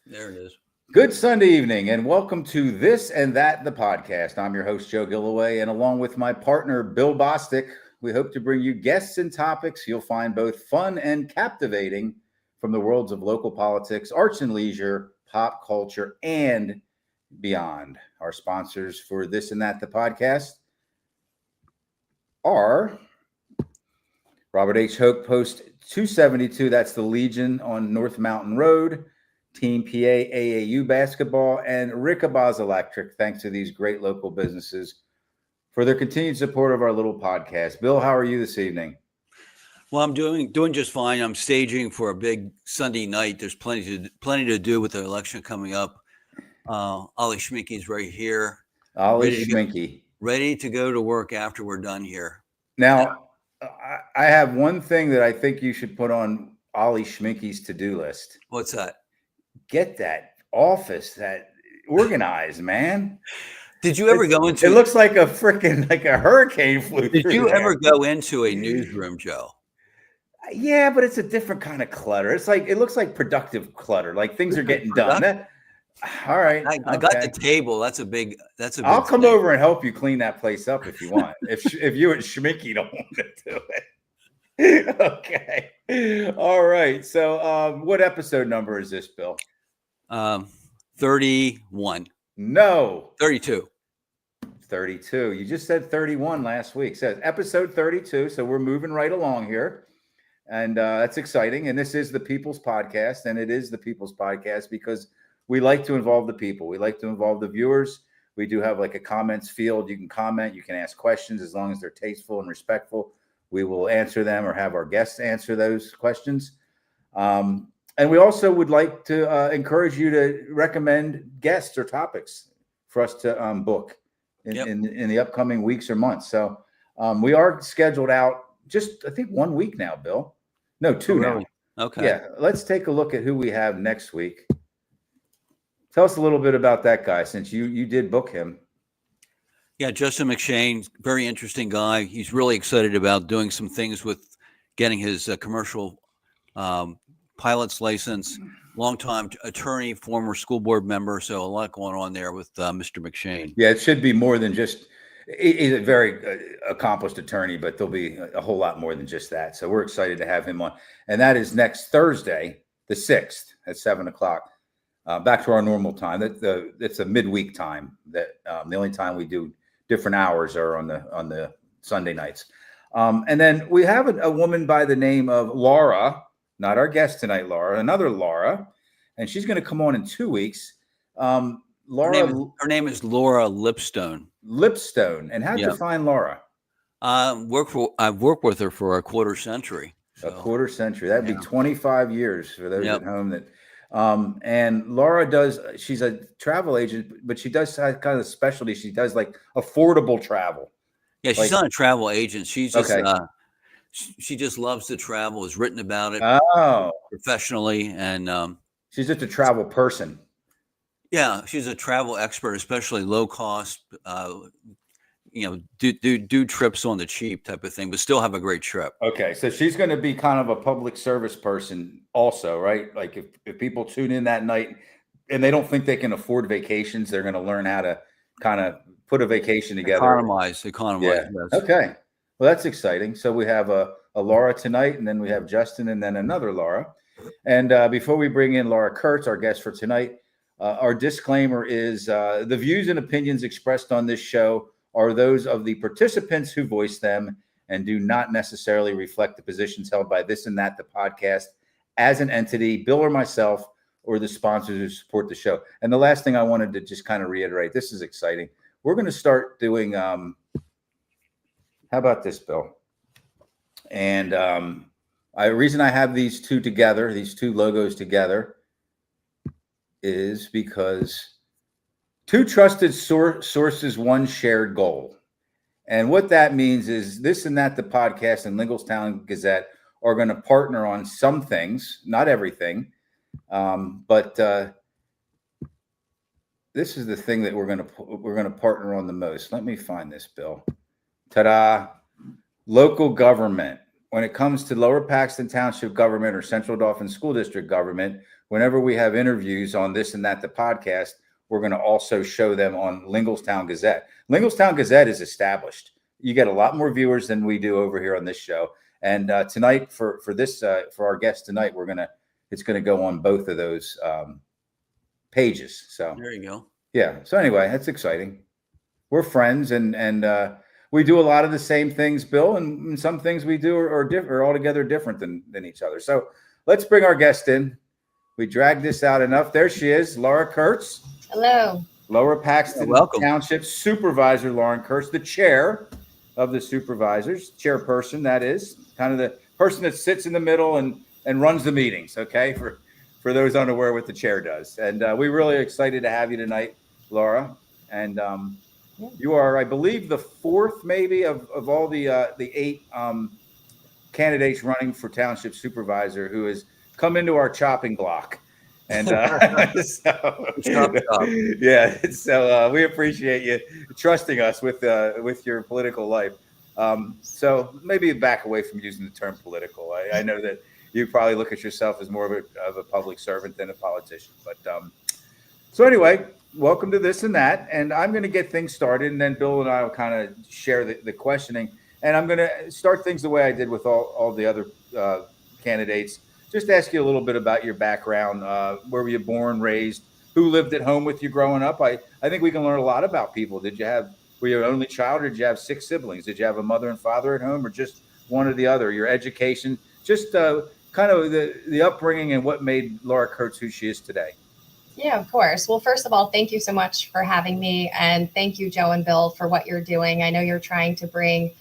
There it is. Good Sunday evening, and welcome to This and That, the podcast. I'm your host, Joe Gillaway, and along with my partner, Bill Bostic, we hope to bring you guests and topics you'll find both fun and captivating from the worlds of local politics, arts and leisure, pop culture, and beyond. Our sponsors for This and That, the podcast are Robert H. Hoke Post 272, that's the Legion on North Mountain Road, Team PA AAU basketball, and Rickabaz Electric. Thanks to these great local businesses for their continued support of our little podcast. Bill, how are you this evening? Well, I'm doing just fine. I'm staging for a big Sunday night. There's plenty to do with the election coming up. Ollie Schminke's right here. Ollie Schminke. Ready to go to work after we're done here. Now, I have one thing that I think you should put on Ollie Schminke's to-do list. What's that? Get that office organized, man. Did you ever go into? It looks like a hurricane flew through. Did you ever go into a newsroom, Joe? Yeah, but it's a different kind of clutter. It looks like productive clutter. Like things are getting done. All right. I got the table. That's a big. I'll come over and help you clean that place up if you want. if you and Schminke don't want to do it. Okay. All right. So, what episode number is this, Bill? 31. No. 32. 32. You just said 31 last week. So episode 32. So we're moving right along here. And that's exciting. And this is the People's Podcast. And it is the People's Podcast because we like to involve the people. We like to involve the viewers. We do have like a comments field. You can comment. You can ask questions as long as they're tasteful and respectful. We will answer them or have our guests answer those questions. And we also would like to encourage you to recommend guests or topics for us to book in the upcoming weeks or months. So we are scheduled out just, I think, 1 week now, Bill. No, 2 now. Okay. Yeah. Let's take a look at who we have next week. Tell us a little bit about that guy since you did book him. Yeah, Justin McShane, very interesting guy. He's really excited about doing some things with getting his commercial pilot's license. Longtime attorney, former school board member. So a lot going on there with Mr. McShane. Yeah, it should be more than just. He's a very accomplished attorney, but there'll be a whole lot more than just that. So we're excited to have him on. And that is next Thursday, the 6th at 7:00. Back to our normal time. It's a midweek time. That the only time we do different hours are on the Sunday nights. And then we have a woman by the name of Laura, not our guest tonight, Laura, another Laura, and she's going to come on in 2 weeks. Laura, her name is Laura Lipstone. Lipstone. And how'd you find Laura? I've worked with her for a quarter century. So, a quarter century. That'd be 25 years for those at home that. And Laura she's a travel agent, but she does have kind of a specialty. She does like affordable travel. Yeah, she's not a travel agent. She's just, she just loves to travel, has written about it professionally. And she's just a travel person. Yeah, she's a travel expert, especially low cost, do trips on the cheap type of thing, but still have a great trip. Okay. So she's going to be kind of a public service person also, right? Like if people tune in that night and they don't think they can afford vacations, they're going to learn how to kind of put a vacation together. Economize. Yeah. Yes. Okay. Well, that's exciting. So we have a Laura tonight, and then we have Justin, and then another Laura. And before we bring in Laura Kurtz, our guest for tonight, our disclaimer is the views and opinions expressed on this show are those of the participants who voice them and do not necessarily reflect the positions held by This and That, the podcast, as an entity, Bill or myself, or the sponsors who support the show. And the last thing I wanted to just kind of reiterate, this is exciting. We're going to start doing, how about this, Bill? And the reason I have these two together, these two logos together, is because two trusted sources, one shared goal. And what that means is This and That, the podcast, and Lingelstown Gazette are going to partner on some things, not everything. But this is the thing that we're going to partner on the most. Let me find this, Bill. Ta-da. Local government. When it comes to Lower Paxton Township government or Central Dauphin School District government, whenever we have interviews on This and That, the podcast, we're going to also show them on Linglestown Gazette. Linglestown Gazette is established. You get a lot more viewers than we do over here on this show. And tonight, for our guest tonight, it's gonna go on both of those pages. So there you go. Yeah. So anyway, that's exciting. We're friends, and we do a lot of the same things, Bill, and some things we do are altogether different than each other. So let's bring our guest in. We dragged this out enough. There she is, Laura Kurtz. Hello. Lower Paxton Welcome. Township Supervisor Laura Kurtz, the chair of the supervisors, chairperson, that is, kind of the person that sits in the middle and runs the meetings, okay, for those unaware what the chair does. And we're really excited to have you tonight, Laura. And you are, I believe, the fourth maybe of all the 8 candidates running for township supervisor who has come into our chopping block. And so we appreciate you trusting us with your political life. So maybe back away from using the term political. I know that you probably look at yourself as more of a public servant than a politician. But so anyway, welcome to This and That. And I'm going to get things started, and then Bill and I will kind of share the questioning. And I'm going to start things the way I did with all the other candidates. Just ask you a little bit about your background. Where were you born, raised? Who lived at home with you growing up? I think we can learn a lot about people. Were you an only child, or did you have 6 siblings? Did you have a mother and father at home, or just one or the other? Your education, just kind of the upbringing and what made Laura Kurtz who she is today. Yeah, of course. Well, first of all, thank you so much for having me. And thank you, Joe and Bill, for what you're doing. I know you're trying to bring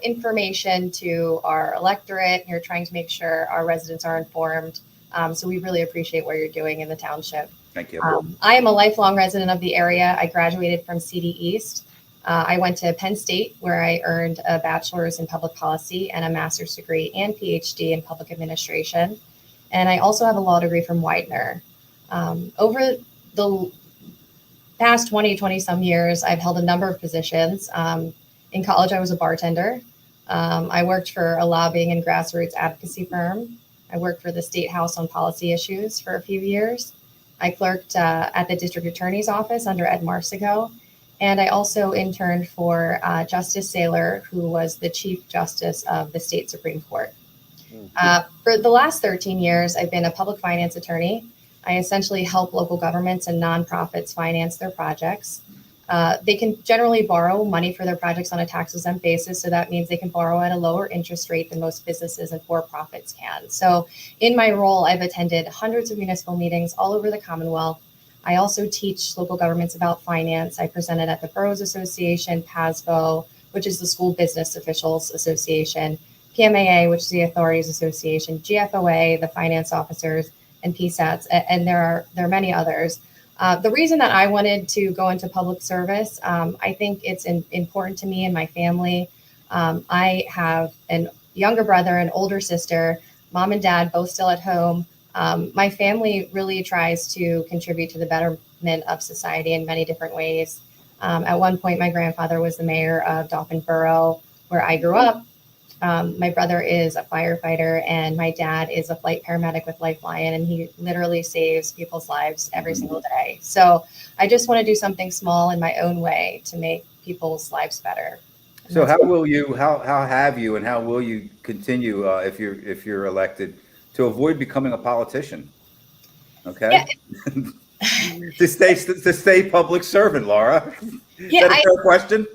information to our electorate. You're trying to make sure our residents are informed. So we really appreciate what you're doing in the township. Thank you. I am a lifelong resident of the area. I graduated from CD East. I went to Penn State, where I earned a bachelor's in public policy and a master's degree and PhD in public administration. And I also have a law degree from Widener. Over the past 20 some years, I've held a number of positions. In college, I was a bartender. I worked for a lobbying and grassroots advocacy firm. I worked for the State House on policy issues for a few years. I clerked at the district attorney's office under Ed Marsico. And I also interned for Justice Saylor, who was the Chief Justice of the State Supreme Court. For the last 13 years, I've been a public finance attorney. I essentially help local governments and nonprofits finance their projects. They can generally borrow money for their projects on a tax-exempt basis. So that means they can borrow at a lower interest rate than most businesses and for-profits can. So in my role, I've attended hundreds of municipal meetings all over the Commonwealth. I also teach local governments about finance. I presented at the Boroughs Association, PASBO, which is the School Business Officials Association, PMAA, which is the Authorities Association, GFOA, the Finance Officers, and PSATs, and there are many others. The reason that I wanted to go into public service, I think it's important to me and my family. I have a younger brother, an older sister, mom and dad, both still at home. My family really tries to contribute to the betterment of society in many different ways. At one point, my grandfather was the mayor of Dauphin Borough, where I grew up. My brother is a firefighter, and my dad is a flight paramedic with Lifeline, and he literally saves people's lives every single day. So I just want to do something small in my own way to make people's lives better. So how will you continue if you're elected to avoid becoming a politician? Okay. Yeah. to stay public servant, Laura. Is that a fair question?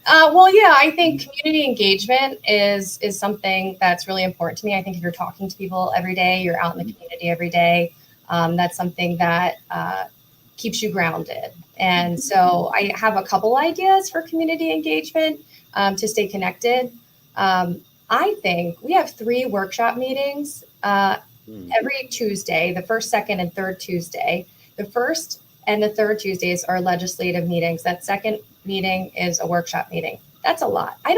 Well, yeah, I think community engagement is something that's really important to me. I think if you're talking to people every day, you're out in the community every day, that's something that keeps you grounded. And so I have a couple ideas for community engagement to stay connected. I think we have 3 workshop meetings every Tuesday, the first, second, and third Tuesday. The first and the third Tuesdays are legislative meetings. That second meeting is a workshop meeting. That's a lot. I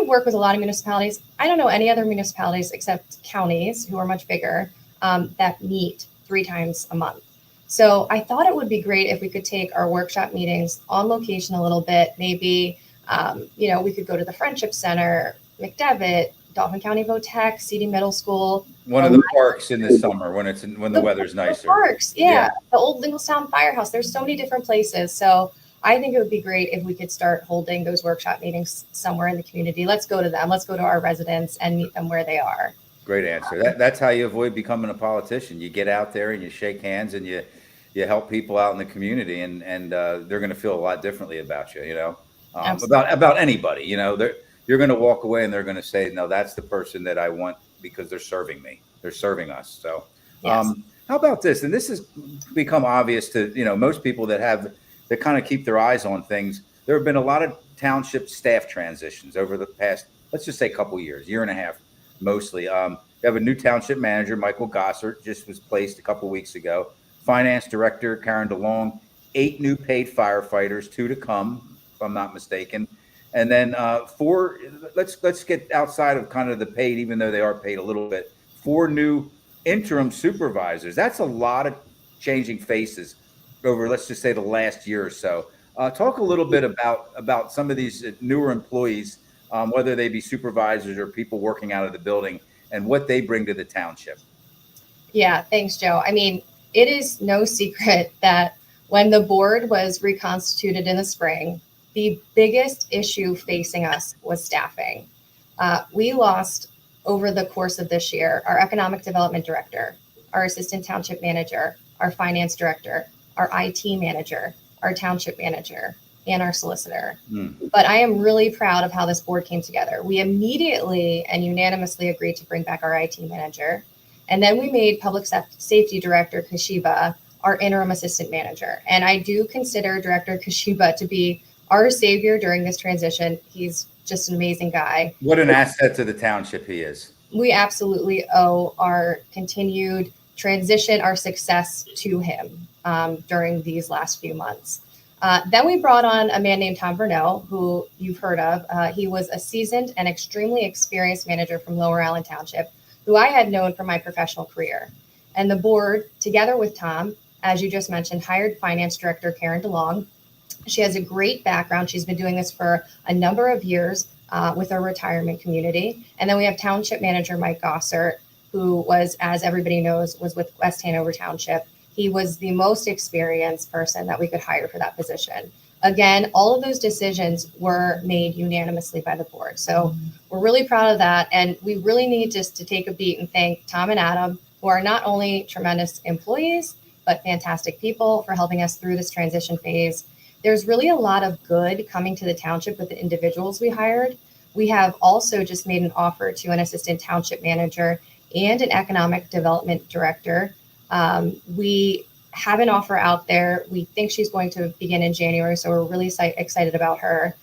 work with a lot of municipalities. I don't know any other municipalities except counties, who are much bigger, that meet 3 times a month. So I thought it would be great if we could take our workshop meetings on location a little bit. Maybe, we could go to the Friendship Center, McDevitt, Dauphin County Votech, CD Middle School. One of the parks in the summer when when the weather's nicer. Parks, yeah. The old Lingelstown Firehouse. There's so many different places. So I think it would be great if we could start holding those workshop meetings somewhere in the community. Let's go to them. Let's go to our residents and meet them where they are. Great answer. That's how you avoid becoming a politician. You get out there and you shake hands and you help people out in the community, and they're going to feel a lot differently about you, about anybody, you're going to walk away and they're going to say, no, that's the person that I want because they're serving me. They're serving us. So Yes. how about this? And this has become obvious to, most people that kind of keep their eyes on things. There have been a lot of township staff transitions over the past, let's just say couple years, year and a half, mostly. We have a new township manager, Michael Gossert, just was placed a couple weeks ago. Finance director, Karen DeLong, 8 new paid firefighters, 2 to come, if I'm not mistaken. And then 4, let's get outside of kind of the paid, even though they are paid a little bit, 4 new interim supervisors. That's a lot of changing faces over, let's just say, the last year or so. Talk a little bit about some of these newer employees, whether they be supervisors or people working out of the building, and what they bring to the township. Yeah, thanks, Joe. I mean, it is no secret that when the board was reconstituted in the spring, the biggest issue facing us was staffing. We lost over the course of this year our economic development director, our assistant township manager, our finance director, our IT manager, our township manager, and our solicitor. But I am really proud of how this board came together. We immediately and unanimously agreed to bring back our IT manager. And then we made public safety director Kashiba our interim assistant manager. And I do consider Director Kashiba to be our savior during this transition. He's just an amazing guy. What an asset to the township he is. We absolutely owe our continued transition, our success to him during these last few months. Then we brought on a man named Tom Verneau, who you've heard of. He was a seasoned and extremely experienced manager from Lower Allen Township, who I had known from my professional career. And the board, together with Tom, as you just mentioned, hired finance director Karen DeLong. She has a great background. She's been doing this for a number of years with our retirement community. And then we have township manager Mike Gossert, who was, as everybody knows, was with West Hanover Township. He was the most experienced person that we could hire for that position. Again, all of those decisions were made unanimously by the board. So we're really proud of that. And we really need just to take a beat and thank Tom and Adam, who are not only tremendous employees, but fantastic people for helping us through this transition phase. There's really a lot of good coming to the township with the individuals we hired. We have also just made an offer to an assistant township manager and an economic development director. We have an offer out there. We think she's going to begin in January, so we're really excited about her.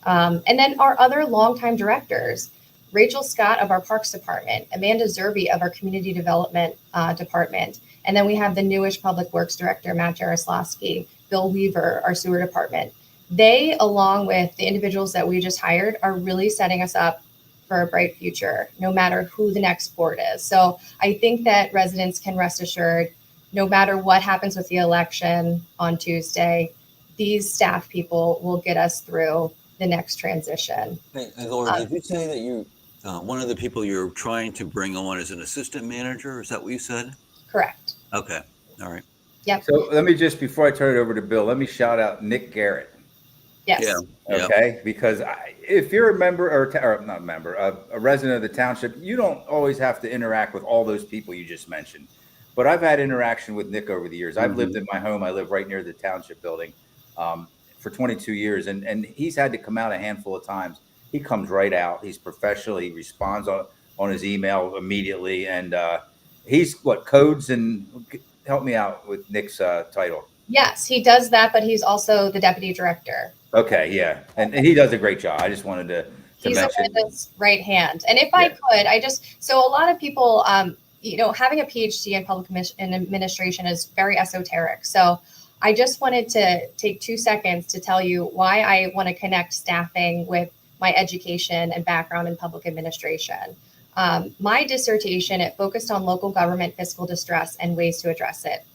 And then our other longtime directors, Rachel Scott of our Parks Department, Amanda Zerby of our Community Development Department, and then we have the newish Public Works Director, Matt Jaroslawski, Bill Weaver, our Sewer Department. They, along with the individuals that we just hired, are really setting us up for a bright future, no matter who the next board is. So I think that residents can rest assured, no matter what happens with the election on Tuesday, these staff people will get us through the next transition. Hey, Laura, did you say that you one of the people you're trying to bring on is an assistant manager? Is that what you said? Correct. Okay. All right. Yep. So let me just, before I turn it over to Bill, let me shout out Nick Garrett. Yes. Yeah. Okay. Because if you're a member or not a member, a resident of the township, you don't always have to interact with all those people you just mentioned. But I've had interaction with Nick over the years. I've lived in my home. I live right near the township building for 22 years. And he's had to come out a handful of times. He comes right out. He's professional. He responds on his email immediately. And he's codes and help me out with Nick's title. Yes, he does that, but he's also the deputy director. Okay, yeah. And he does a great job. I just wanted to He's mention. Amanda's right hand. And if I could, so a lot of people, having a PhD in public administration is very esoteric. So I just wanted to take 2 seconds to tell you why I want to connect staffing with my education and background in public administration. My dissertation, it focused on local government fiscal distress and ways to address it.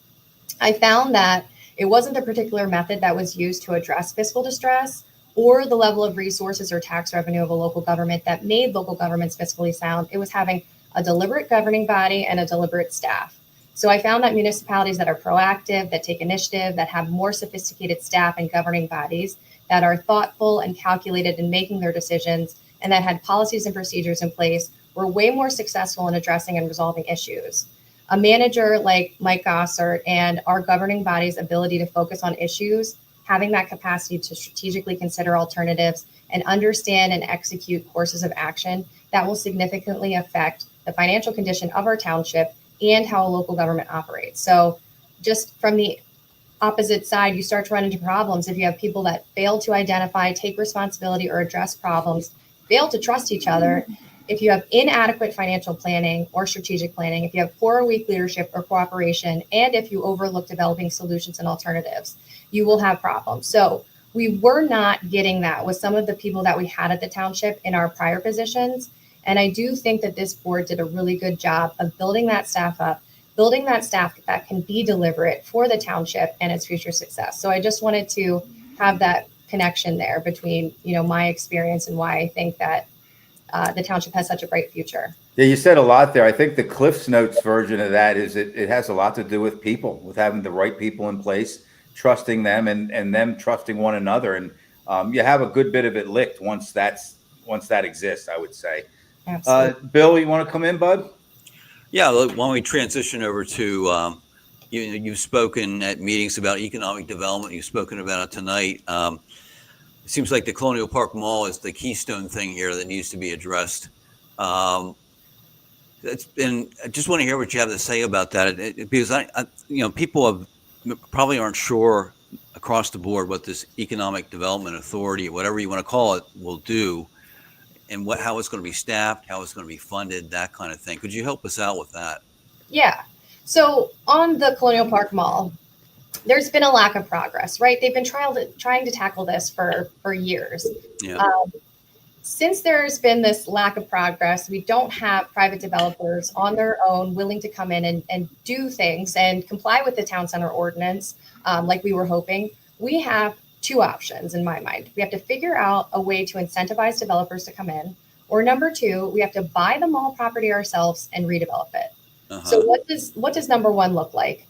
I found that it wasn't a particular method that was used to address fiscal distress or the level of resources or tax revenue of a local government that made local governments fiscally sound. It was having a deliberate governing body and a deliberate staff. So I found that municipalities that are proactive, that take initiative, that have more sophisticated staff and governing bodies, that are thoughtful and calculated in making their decisions, and that had policies and procedures in place were way more successful in addressing and resolving issues. A manager like Mike Gossert and our governing body's ability to focus on issues, having that capacity to strategically consider alternatives and understand and execute courses of action that will significantly affect the financial condition of our township and how a local government operates. So just from the opposite side, you start to run into problems if you have people that fail to identify, take responsibility, or address problems, fail to trust each other. If you have inadequate financial planning or strategic planning, if you have poor or weak leadership or cooperation, and if you overlook developing solutions and alternatives, you will have problems. So we were not getting that with some of the people that we had at the township in our prior positions. And I do think that this board did a really good job of building that staff up, building that staff that can be deliberate for the township and its future success. So I just wanted to have that connection there between, my experience and why I think that the township has such a bright future. Yeah, you said a lot there. I think the Cliff's Notes version of that is it has a lot to do with people, with having the right people in place, trusting them and them trusting one another. And you have a good bit of it licked once that exists, I would say. Absolutely. Bill, you want to come in, bud? Yeah, look, why don't we transition over to, you've spoken at meetings about economic development. You've spoken about it tonight. It seems like the Colonial Park Mall is the keystone thing here that needs to be addressed. I just want to hear what you have to say about that, because people probably aren't sure across the board what this Economic Development Authority, whatever you want to call it, will do, and how it's going to be staffed, how it's going to be funded, that kind of thing. Could you help us out with that? Yeah. So on the Colonial Park Mall, there's been a lack of progress, right? They've been trying to tackle this for years. Yeah. Since there's been this lack of progress, we don't have private developers on their own willing to come in and do things and comply with the town center ordinance like we were hoping. We have two options in my mind. We have to figure out a way to incentivize developers to come in, or number two, we have to buy the mall property ourselves and redevelop it. Uh-huh. So what does number one look like?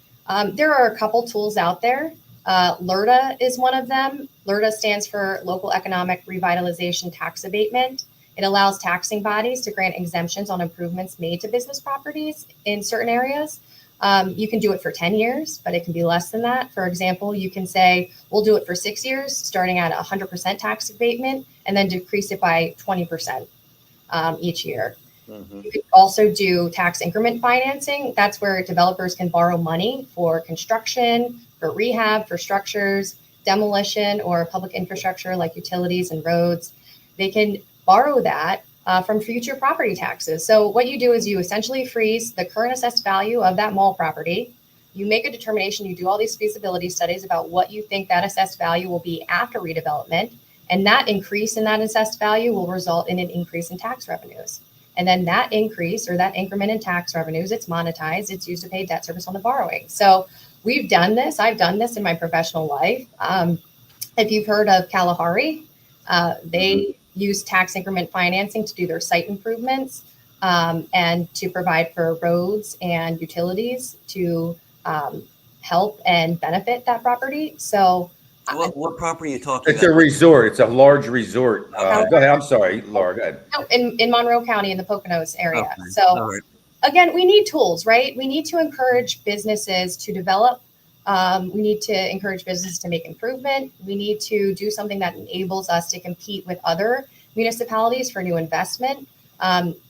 There are a couple tools out there. LERTA is one of them. LERTA stands for Local Economic Revitalization Tax Abatement. It allows taxing bodies to grant exemptions on improvements made to business properties in certain areas. You can do it for 10 years, but it can be less than that. For example, you can say, we'll do it for 6 years, starting at 100% tax abatement, and then decrease it by 20% each year. Mm-hmm. You could also do tax increment financing. That's where developers can borrow money for construction, for rehab, for structures, demolition, or public infrastructure like utilities and roads. They can borrow that from future property taxes. So what you do is you essentially freeze the current assessed value of that mall property. You make a determination, you do all these feasibility studies about what you think that assessed value will be after redevelopment. And that increase in that assessed value will result in an increase in tax revenues. And then that increase or that increment in tax revenues, it's monetized, it's used to pay debt service on the borrowing. So we've done this. I've done this in my professional life. If you've heard of Kalahari, they use tax increment financing to do their site improvements and to provide for roads and utilities to help and benefit that property. So what property are you talking about? It's a resort. It's a large resort. Go ahead. I'm sorry, Laura. Go ahead. In Monroe County, in the Poconos area. Okay. So again, we need tools, right? We need to encourage businesses to develop. We need to encourage businesses to make improvement. We need to do something that enables us to compete with other municipalities for new investment.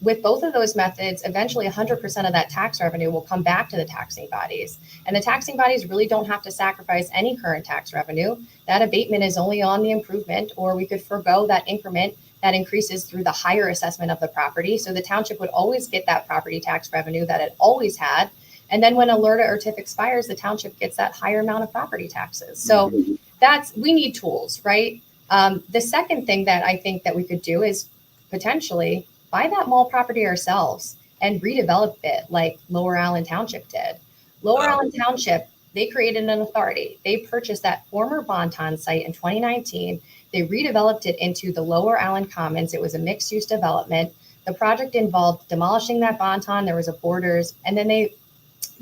With both of those methods, eventually 100% of that tax revenue will come back to the taxing bodies. And the taxing bodies really don't have to sacrifice any current tax revenue. That abatement is only on the improvement, or we could forego that increment that increases through the higher assessment of the property. So the township would always get that property tax revenue that it always had. And then when a LERTA or TIF expires, the township gets that higher amount of property taxes. So we need tools, right? The second thing that I think that we could do is potentially buy that mall property ourselves and redevelop it like Lower Allen Township did. Lower Allen Township, they created an authority. They purchased that former Bonton site in 2019. They redeveloped it into the Lower Allen Commons. It was a mixed-use development. The project involved demolishing that Bonton. There was a Borders, and then they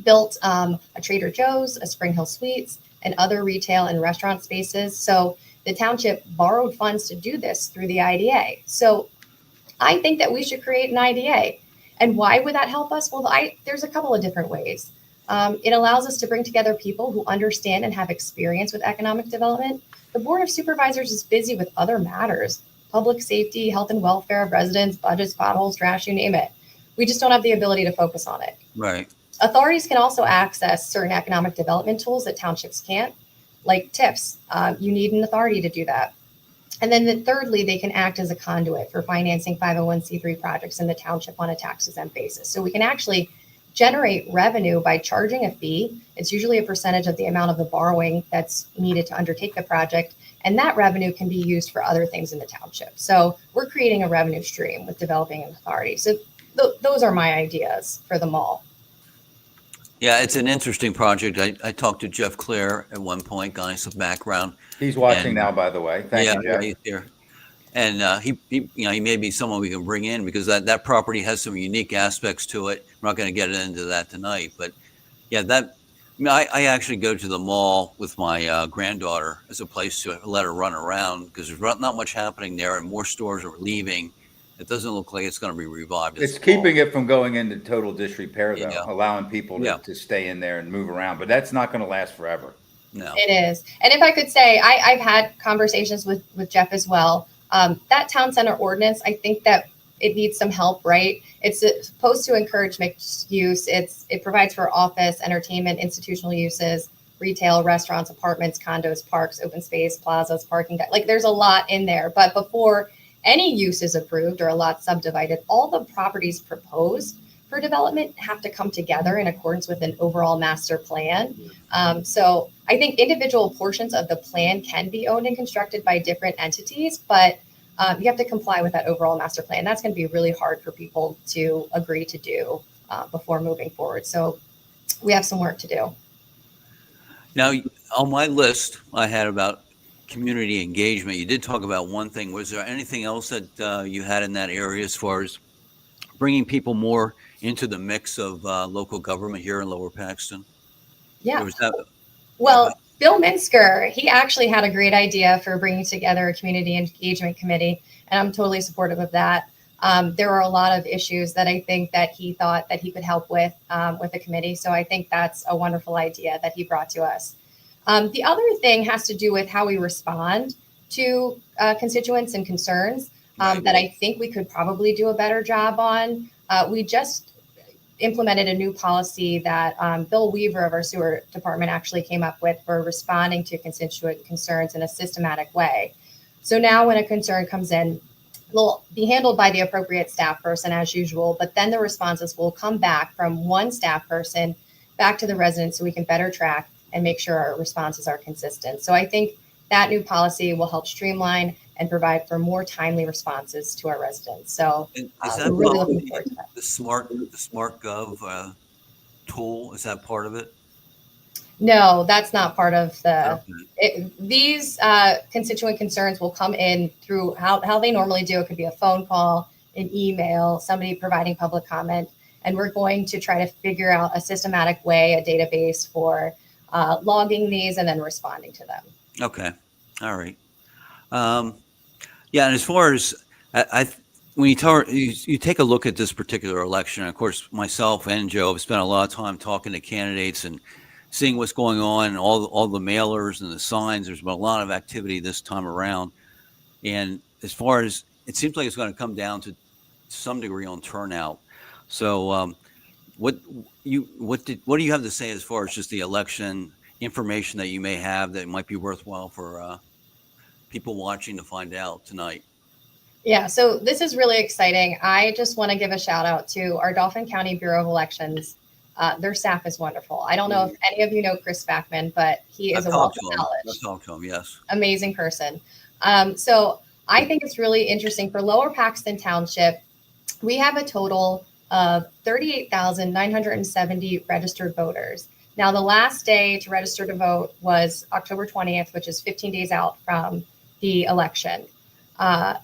built a Trader Joe's, a Spring Hill Suites, and other retail and restaurant spaces. So the township borrowed funds to do this through the IDA. So I think that we should create an IDA. And why would that help us? Well, there's a couple of different ways. It allows us to bring together people who understand and have experience with economic development. The Board of Supervisors is busy with other matters: public safety, health and welfare of residents, budgets, potholes, trash, you name it. We just don't have the ability to focus on it. Right. Authorities can also access certain economic development tools that townships can't, like TIFs. You need an authority to do that. And then thirdly, they can act as a conduit for financing 501c3 projects in the township on a tax-exempt basis. So we can actually generate revenue by charging a fee. It's usually a percentage of the amount of the borrowing that's needed to undertake the project. And that revenue can be used for other things in the township. So we're creating a revenue stream with developing an authority. So those are my ideas for the mall. Yeah, it's an interesting project. I talked to Jeff Clare at one point, got some background. He's watching And- now, by the way. Thank you, Jeff. he's here. And he may be someone we can bring in because that property has some unique aspects to it. We're not going to get into that tonight, but yeah, I actually go to the mall with my granddaughter as a place to let her run around because there's not much happening there, and more stores are leaving. It doesn't look like it's going to be revived. It's keeping it from going into total disrepair, though, Yeah. allowing people to stay in there and move around. But that's not going to last forever. No. It is. And if I could say, I've had conversations with Jeff as well. That town center ordinance, I think that it needs some help, right? It's supposed to encourage mixed use. It provides for office, entertainment, institutional uses, retail, restaurants, apartments, condos, parks, open space, plazas, parking. Like there's a lot in there. But before any use is approved or a lot subdivided, all the properties proposed for development have to come together in accordance with an overall master plan. So I think individual portions of the plan can be owned and constructed by different entities, but you have to comply with that overall master plan. That's going to be really hard for people to agree to do before moving forward. So we have some work to do. Now, on my list, I had about community engagement. You did talk about one thing. Was there anything else that you had in that area as far as bringing people more into the mix of local government here in Lower Paxton? Yeah. Or was that, Well, Bill Minsker, he actually had a great idea for bringing together a community engagement committee, and I'm totally supportive of that. There were a lot of issues that I think that he thought that he could help with the committee. So I think that's a wonderful idea that he brought to us. The other thing has to do with how we respond to constituents and concerns that I think we could probably do a better job on. We just implemented a new policy that Bill Weaver of our sewer department actually came up with for responding to constituent concerns in a systematic way. So now when a concern comes in, they'll be handled by the appropriate staff person as usual, but then the responses will come back from one staff person back to the residents so we can better track and make sure our responses are consistent. So I think that new policy will help streamline and provide for more timely responses to our residents. So is we're that really looking forward to that. the smart gov tool? Is that part of it? No, that's not part of the, Okay. these constituent concerns will come in through how they normally do. It could be a phone call, an email, somebody providing public comment. And we're going to try to figure out a systematic way, a database for logging these and then responding to them. Okay. All right. Yeah. And as far as when you take a look at this particular election, of course, myself and Joe have spent a lot of time talking to candidates and seeing what's going on, and all the mailers and the signs. There's been a lot of activity this time around. And as far as it seems like it's going to come down to some degree on turnout. So what do you have to say as far as just the election information that you may have that might be worthwhile for people watching to find out tonight? Yeah, so this is really exciting. I just want to give a shout out to our Dauphin County Bureau of Elections. Their staff is wonderful. I don't know if any of you know Chris Backman, but he is a wealth of knowledge. I've talked to him, yes. Amazing person. So I think it's really interesting for Lower Paxton Township. We have a total of 38,970 registered voters. Now, the last day to register to vote was October 20th, which is 15 days out from the election.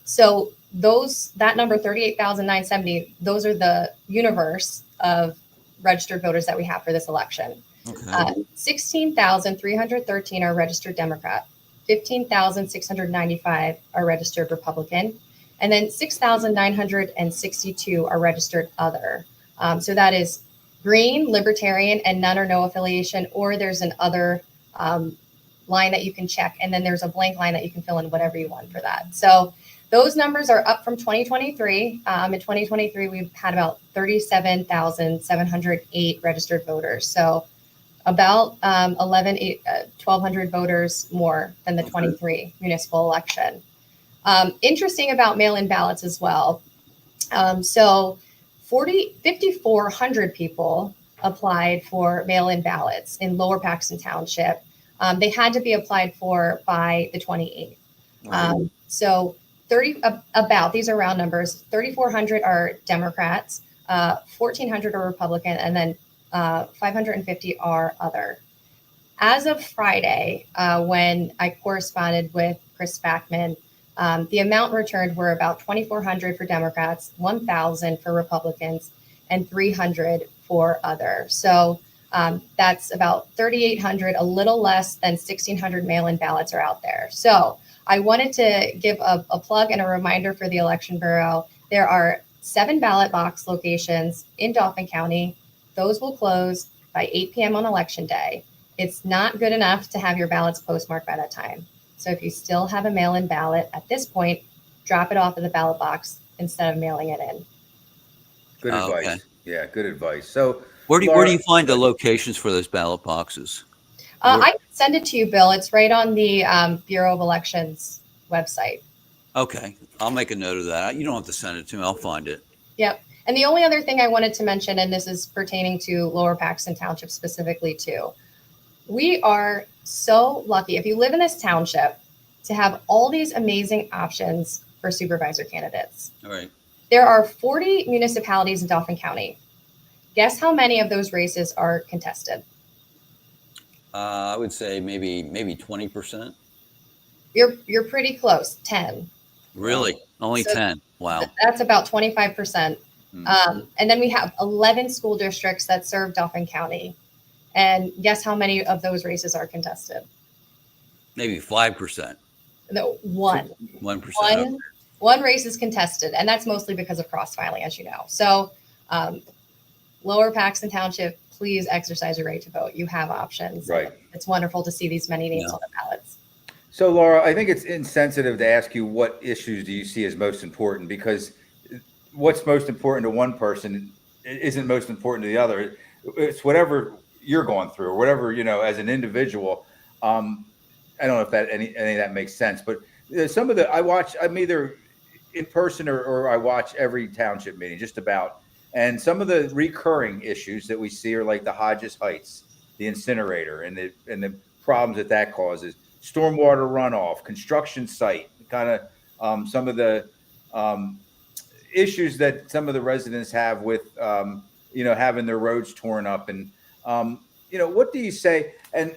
So that number 38,970, those are the universe of registered voters that we have for this election. Okay. 16,313 are registered Democrat, 15,695 are registered Republican, and then 6,962 are registered other. So that is Green, Libertarian, and none or no affiliation, or there's an other line that you can check, and then there's a blank line that you can fill in whatever you want for that. So those numbers are up from 2023. In 2023, we've had about 37,708 registered voters. So about 1,200 voters more than the 23 municipal election. Interesting about mail-in ballots as well. So 5,400 people applied for mail-in ballots in Lower Paxton Township. They had to be applied for by the 28th. So these are round numbers, 3,400 are Democrats, 1,400 are Republican, and then 550 are other. As of Friday, when I corresponded with Chris Spackman, the amount returned were about 2,400 for Democrats, 1,000 for Republicans, and 300 for other. So that's about 3,800, a little less than 1,600 mail-in ballots are out there. So I wanted to give a plug and a reminder for the Election Bureau. There are 7 ballot box locations in Dauphin County. Those will close by 8 p.m. on Election Day. It's not good enough to have your ballots postmarked by that time. So if you still have a mail-in ballot at this point, drop it off at the ballot box instead of mailing it in. Good advice. Okay. Yeah, good advice. So Where do Laura, you find the locations for those ballot boxes? I can send it to you, Bill. It's right on the Bureau of Elections website. Okay, I'll make a note of that. You don't have to send it to me. I'll find it. Yep. And the only other thing I wanted to mention, and this is pertaining to Lower Paxton Township specifically too, we are so lucky, if you live in this township, to have all these amazing options for supervisor candidates. All right. There are 40 municipalities in Dauphin County. Guess how many of those races are contested? I would say maybe 20%. You're pretty close, 10. Really? Only So 10. Wow. That's about 25%. And then we have 11 school districts that serve Dauphin County. And guess how many of those races are contested? Maybe 5%. No, one. 1%. One race is contested, and that's mostly because of cross-filing, as you know. So Lower Paxton Township, please exercise your right to vote. You have options. Right. It's wonderful to see these many names on the ballots. So Laura, I think it's insensitive to ask you what issues do you see as most important, because what's most important to one person isn't most important to the other. It's whatever you're going through, or whatever, as an individual. I don't know if that any of that makes sense, but some of I'm either in person or I watch every township meeting, just about. And some of the recurring issues that we see are like the Hodges Heights, the incinerator, and the problems that causes, stormwater runoff, construction site, kind of some of the issues that some of the residents have with having their roads torn up. And what do you say? And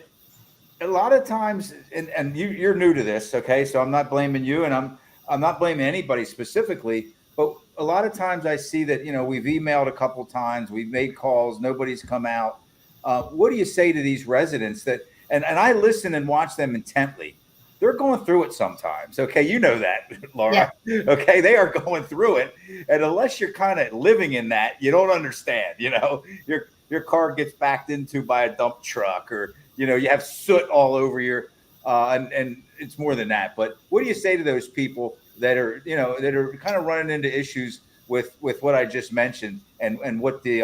a lot of times, and you're new to this, okay? So I'm not blaming you, and I'm not blaming anybody specifically, but a lot of times I see that, we've emailed a couple times, we've made calls, nobody's come out. What do you say to these residents that, and I listen and watch them intently. They're going through it sometimes. Okay. You know that, Laura. Yeah. Okay. They are going through it. And unless you're kind of living in that, you don't understand, your car gets backed into by a dump truck, or, you have soot all over your, and it's more than that. But what do you say to those people that are, that are kind of running into issues with what I just mentioned, and what the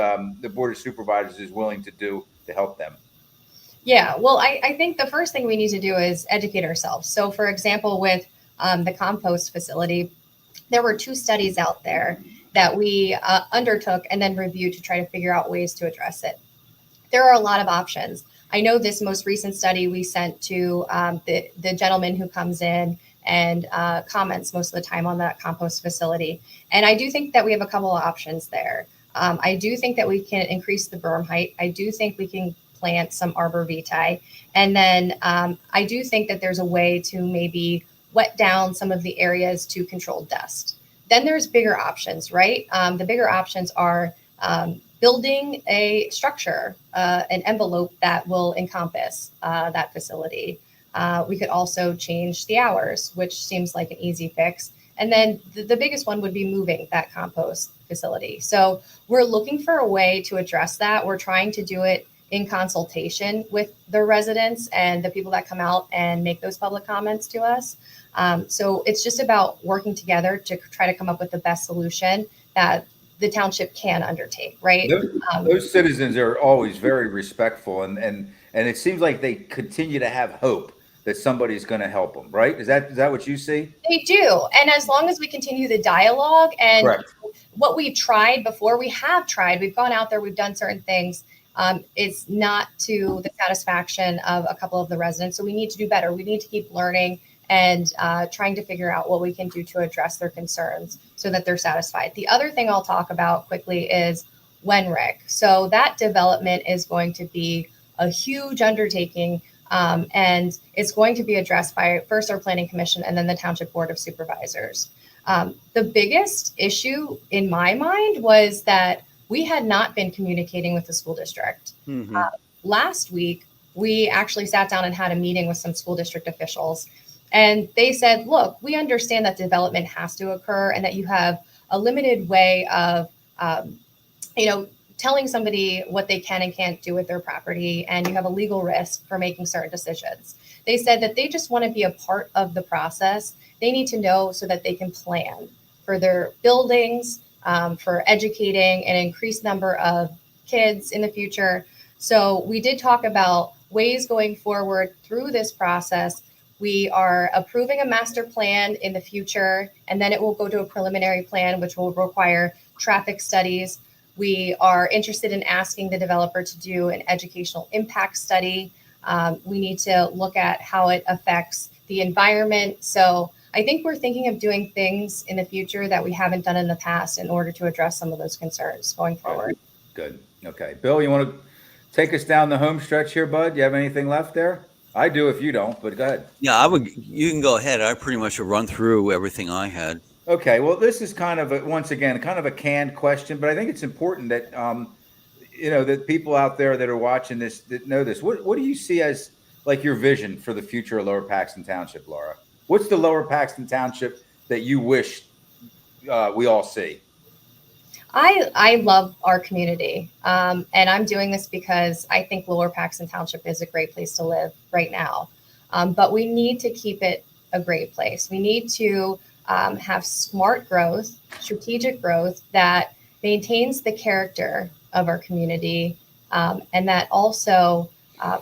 Board of Supervisors is willing to do to help them? Yeah, well, I think the first thing we need to do is educate ourselves. So, for example, with the compost facility, there were 2 studies out there that we undertook and then reviewed to try to figure out ways to address it. There are a lot of options. I know this most recent study we sent to the gentleman who comes in and comments most of the time on that compost facility. And I do think that we have a couple of options there. I do think that we can increase the berm height. I do think we can plant some arbor vitae. And then I do think that there's a way to maybe wet down some of the areas to control dust. Then there's bigger options, right? The bigger options are building a structure, an envelope that will encompass that facility. We could also change the hours, which seems like an easy fix. And then the biggest one would be moving that compost facility. So we're looking for a way to address that. We're trying to do it in consultation with the residents and the people that come out and make those public comments to us. So it's just about working together to try to come up with the best solution that the township can undertake, right? Those citizens are always very respectful, and it seems like they continue to have hope that somebody's going to help them, right? Is that what you see? They do. And as long as we continue the dialogue and Correct. What we tried before, we've gone out there, we've done certain things. It's not to the satisfaction of a couple of the residents. So we need to do better. We need to keep learning and trying to figure out what we can do to address their concerns so that they're satisfied. The other thing I'll talk about quickly is Wenrick. So that development is going to be a huge undertaking, and it's going to be addressed by first our planning commission and then the township board of supervisors. The biggest issue in my mind was that we had not been communicating with the school district. Mm-hmm. Last week, we actually sat down and had a meeting with some school district officials. And they said, look, we understand that development has to occur and that you have a limited way of, telling somebody what they can and can't do with their property. And you have a legal risk for making certain decisions. They said that they just want to be a part of the process. They need to know so that they can plan for their buildings, for educating an increased number of kids in the future. So we did talk about ways going forward through this process. We are approving a master plan in the future, and then it will go to a preliminary plan, which will require traffic studies. We are interested in asking the developer to do an educational impact study. We need to look at how it affects the environment. So I think we're thinking of doing things in the future that we haven't done in the past in order to address some of those concerns going forward. Good. Okay. Bill, you want to take us down the home stretch here, bud? You have anything left there? I do if you don't, but go ahead. Yeah, you can go ahead. I pretty much have run through everything I had. Okay. Well, this is kind of once again, kind of a canned question, but I think it's important that, that people out there that are watching this, that know this, what do you see as like your vision for the future of Lower Paxton Township, Laura? What's the Lower Paxton Township that you wish we all see? I love our community, and I'm doing this because I think Lower Paxton Township is a great place to live right now. But we need to keep it a great place. We need to have smart growth, strategic growth that maintains the character of our community, and that also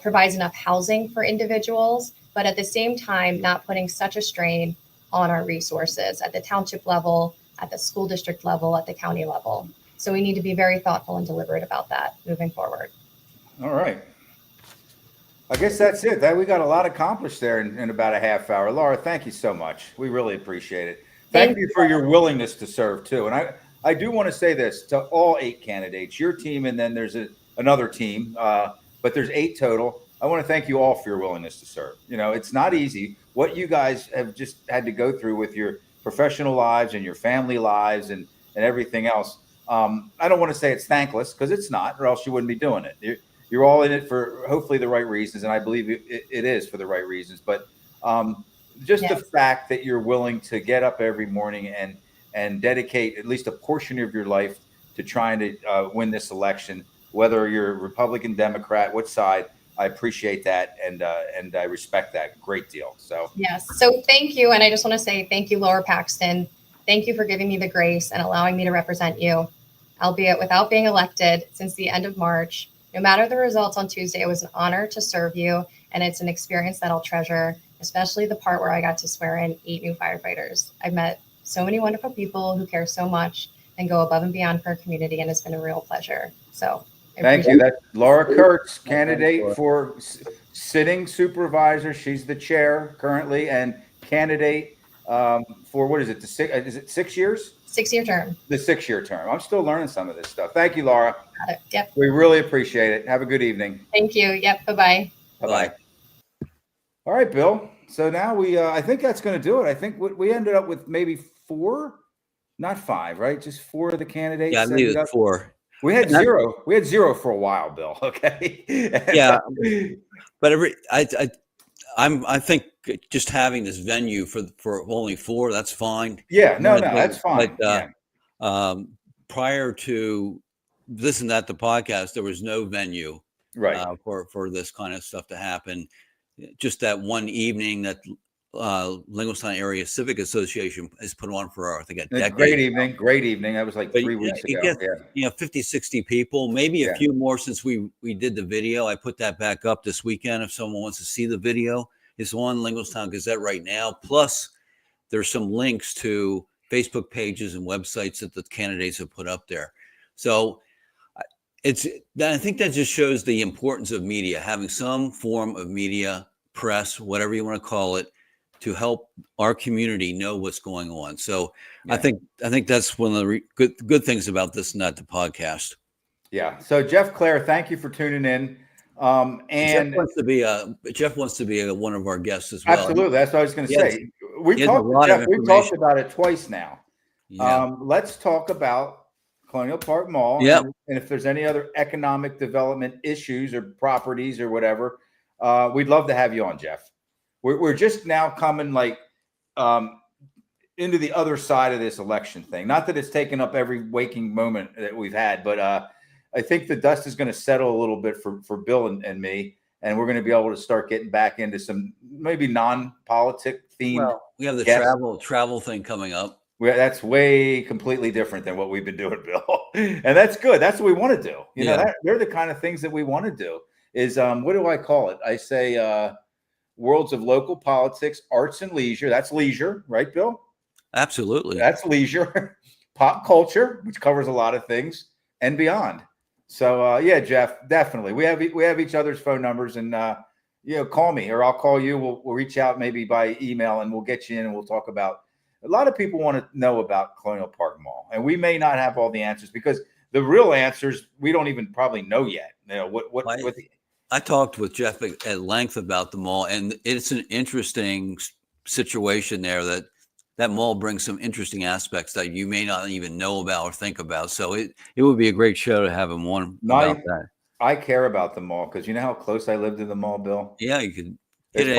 provides enough housing for individuals, but at the same time, not putting such a strain on our resources at the township level, at the school district level, at the county level. So we need to be very thoughtful and deliberate about that moving forward. All right. I guess that's it. We got a lot accomplished there in about a half hour. Laura, thank you so much. We really appreciate it. Thank you for your willingness to serve too. And I do want to say this to all 8 candidates, your team, and then there's another team, but there's 8 total. I want to thank you all for your willingness to serve. It's not easy what you guys have just had to go through with your professional lives and your family lives and everything else. I don't want to say it's thankless, because it's not, or else you wouldn't be doing it. You're all in it for hopefully the right reasons, and I believe it is for the right reasons. But just the fact that you're willing to get up every morning and dedicate at least a portion of your life to trying to win this election, whether you're Republican, Democrat, what side, I appreciate that, and I respect that a great deal. So yes, so thank you, and I just want to say thank you, Lower Paxton. Thank you for giving me the grace and allowing me to represent you, albeit without being elected since the end of March. No matter the results on Tuesday, it was an honor to serve you, and it's an experience that I'll treasure, especially the part where I got to swear in 8 new firefighters. I've met so many wonderful people who care so much and go above and beyond for our community, and it's been a real pleasure. So thank you. That's Laura Kurtz, candidate for sitting supervisor. She's the chair currently, and candidate for what is it? Is it 6 years? 6-year term. The 6-year term. I'm still learning some of this stuff. Thank you, Laura. Got it. Yep. We really appreciate it. Have a good evening. Thank you. Yep. Bye-bye. Bye-bye. All right, Bill. So now I think that's going to do it. I think we ended up with maybe 4, not 5, right? Just 4 of the candidates. Yeah, I believe ended it's up. 4. We had And that- 0. We had 0 for a while, Bill. Okay. Yeah, but I think just having this venue for only 4, that's fine. Yeah. No, that's fine. But prior to this and that, the podcast, there was no venue Right. For this kind of stuff to happen. Just that one evening that Lincolnstown Area Civic Association has put on for, I think, a decade. Great evening. That was like But 3 weeks ago. Get 50, 60 people, maybe a few more since we did the video. I put that back up this weekend. If someone wants to see the video, it's on Lincolnstown Gazette right now. Plus, there's some links to Facebook pages and websites that the candidates have put up there. So I think that just shows the importance of media, having some form of media, press, whatever you want to call it, to help our community know what's going on. So I think that's one of the good things about this and not the podcast. Yeah. So Jeff Clare, thank you for tuning in. And Jeff wants to be one of our guests as well. Absolutely. That's what I was going to say. We've talked about it twice now. Yeah. Let's talk about Colonial Park Mall. Yep. And if there's any other economic development issues or properties or whatever, we'd love to have you on, Jeff. We're just now coming into the other side of this election thing. Not that it's taken up every waking moment that we've had, but I think the dust is going to settle a little bit for Bill and me, and we're going to be able to start getting back into some maybe non-politic themed. Well, we have the travel thing coming up. That's way completely different than what we've been doing, Bill. And that's good. That's what we want to do. You know, they're the kind of things that we want to do is, what do I call it? I say worlds of local politics, arts and leisure. That's leisure, right, Bill? Absolutely. That's leisure. Pop culture, which covers a lot of things, and beyond. So, yeah, Jeff, definitely. We have each other's phone numbers, and call me or I'll call you. We'll reach out maybe by email, and we'll get you in, and we'll talk about. A lot of people want to know about Colonial Park Mall, and we may not have all the answers because the real answers we don't even probably know yet. You know I talked with Jeff at length about the mall, and it's an interesting situation there. That mall brings some interesting aspects that you may not even know about or think about. So it would be a great show to have him on about that. I care about the mall because you know how close I live to the mall, Bill. Yeah, you could. It's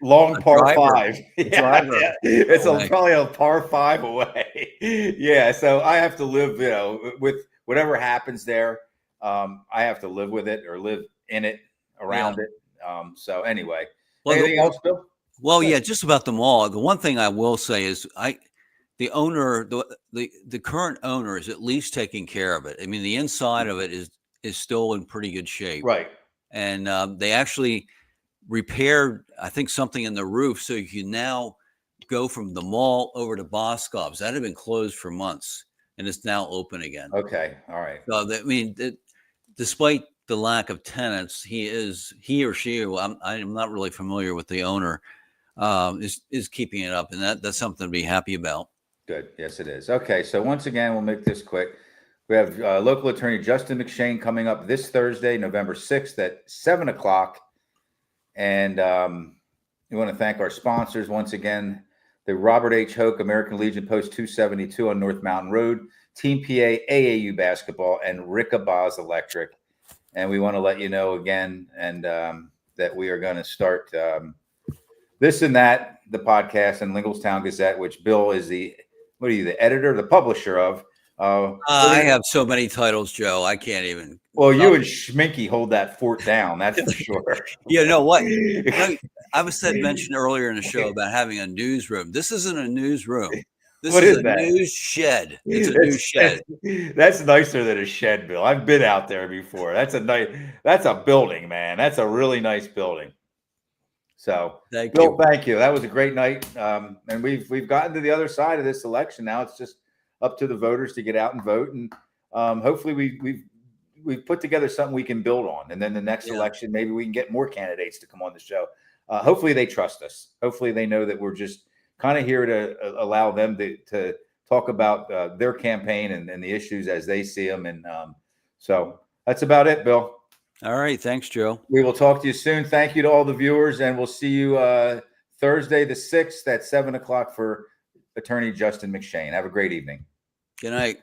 long par 5. It's probably a par 5 away. Yeah, so I have to live, with whatever happens there. I have to live with it or live in it, around it. So anyway, anything else, Bill? Well, yeah, just about the mall. The one thing I will say is the owner, the current owner is at least taking care of it. I mean, the inside of it is still in pretty good shape. Right. And they actually repaired, I think, something in the roof. So you can now go from the mall over to Boscov's. That had been closed for months and it's now open again. Okay. All right. So despite the lack of tenants, he or she, I'm not really familiar with the owner, is keeping it up. And that's something to be happy about. Good. Yes, it is. Okay. So once again, we'll make this quick. We have local attorney Justin McShane coming up this Thursday, November 6th at 7:00. And we want to thank our sponsors once again, the Robert H. Hoke American Legion Post 272 on North Mountain Road, Team PA AAU Basketball, and Rickabaz Electric. And we want to let you know again and that we are going to start This and That, the podcast, and Lincolnstown Gazette, which Bill is the editor, the publisher of. I have so many titles, Joe. I can't even. Well, you and Schminky hold that fort down. That's for sure. You know what? I mentioned earlier in the show about having a newsroom. This isn't a newsroom. This is a news shed. It's a news shed. That's nicer than a shed, Bill. I've been out there before. That's a building, man. That's a really nice building. So, Bill, thank you. That was a great night. And we've gotten to the other side of this election. Now it's just up to the voters to get out and vote, and hopefully we've put together something we can build on. And then the next election, maybe we can get more candidates to come on the show. Hopefully they trust us. Hopefully they know that we're just kind of here to allow them to talk about their campaign and the issues as they see them. And so that's about it, Bill. All right. Thanks, Joe. We will talk to you soon. Thank you to all the viewers, and we'll see you Thursday the 6th at 7 o'clock for Attorney Justin McShane. Have a great evening. Good night.